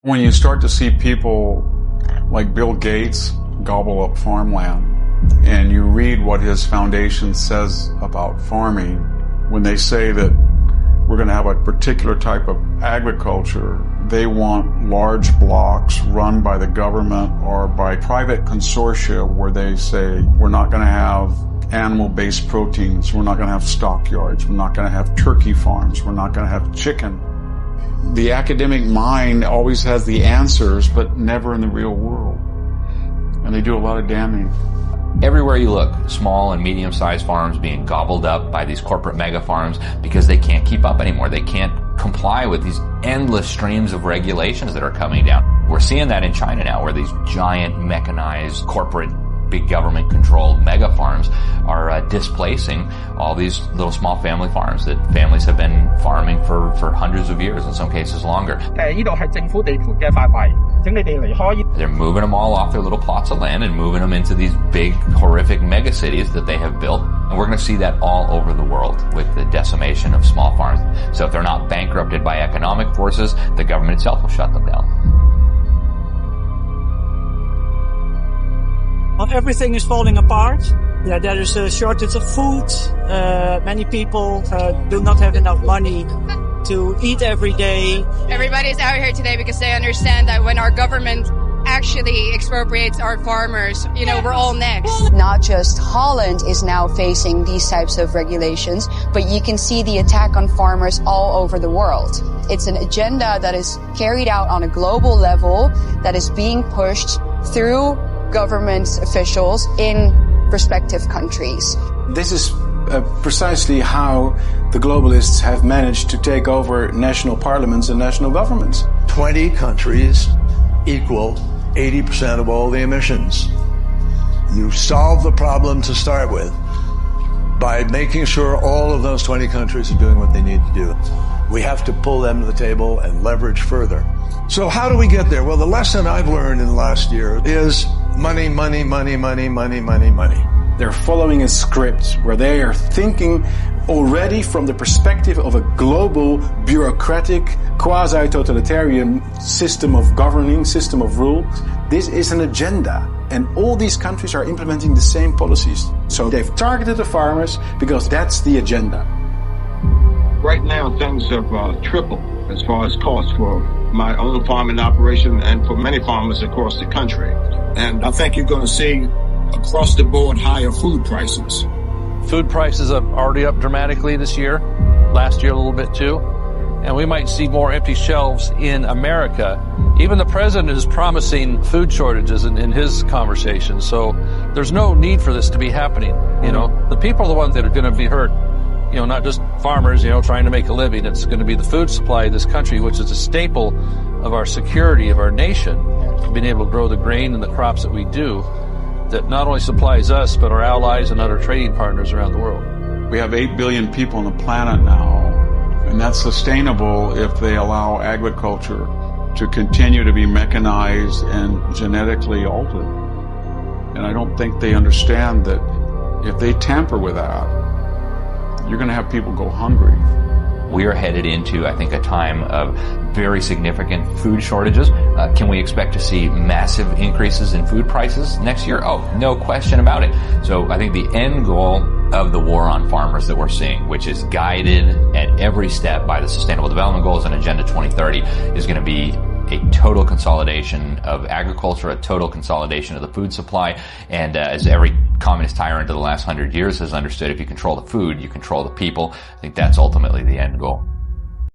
When you start to see people like Bill Gates gobble up farmland, and you read what his foundation says about farming, when they say that we're going to have a particular type of agriculture, they want large blocks run by the government or by private consortia where they say we're not going to have animal-based proteins, we're not going to have stockyards, we're not going to have turkey farms, we're not going to have chicken. The academic mind always has the answers, but never in the real world. And they do a lot of damning. Everywhere you look, small and medium-sized farms being gobbled up by these corporate mega farms because they can't keep up anymore. They can't comply with these endless streams of regulations that are coming down. We're seeing that in China now, where these giant mechanized corporate big government-controlled mega farms are displacing all these little small family farms that families have been farming for hundreds of years, in some cases longer. They're moving them all off their little plots of land and moving them into these big, horrific mega cities that they have built. And we're going to see that all over the world with the decimation of small farms. So if they're not bankrupted by economic forces, the government itself will shut them down. Everything is falling apart. Yeah, there is a shortage of food. Many people do not have enough money to eat every day. Everybody's out here today because they understand that when our government actually expropriates our farmers, we're all next. Not just Holland is now facing these types of regulations, but you can see the attack on farmers all over the world. It's an agenda that is carried out on a global level, that is being pushed through government officials in respective countries. This is precisely how the globalists have managed to take over national parliaments and national governments. 20 countries equal 80% of all the emissions. You solve the problem to start with by making sure all of those 20 countries are doing what they need to do. We have to pull them to the table and leverage further. So how do we get there? Well, the lesson I've learned in the last year is money, money, money, money, money, money, money. They're following a script where they are thinking already from the perspective of a global, bureaucratic, quasi-totalitarian system of governing, system of rule. This is an agenda, and all these countries are implementing the same policies. So they've targeted the farmers because that's the agenda. Right now, things have tripled as far as costs for my own farming operation and for many farmers across the country. And I think you're going to see across the board higher food prices. Food prices are already up dramatically this year, last year a little bit too. And we might see more empty shelves in America. Even the president is promising food shortages in his conversations. So there's no need for this to be happening. The people are the ones that are going to be hurt. Not just farmers, trying to make a living. It's going to be the food supply of this country, which is a staple of our security, of our nation, being able to grow the grain and the crops that we do, that not only supplies us, but our allies and other trading partners around the world. We have 8 billion people on the planet now, and that's sustainable if they allow agriculture to continue to be mechanized and genetically altered. And I don't think they understand that if they tamper with that, you're going to have people go hungry. We are headed into, I think, a time of very significant food shortages. Can we expect to see massive increases in food prices next year? Oh, no question about it. So I think the end goal of the war on farmers that we're seeing, which is guided at every step by the Sustainable Development Goals and Agenda 2030, is going to be a total consolidation of agriculture, a total consolidation of the food supply. And as every communist tyrant of the last 100 years has understood, if you control the food, you control the people. I think that's ultimately the end goal.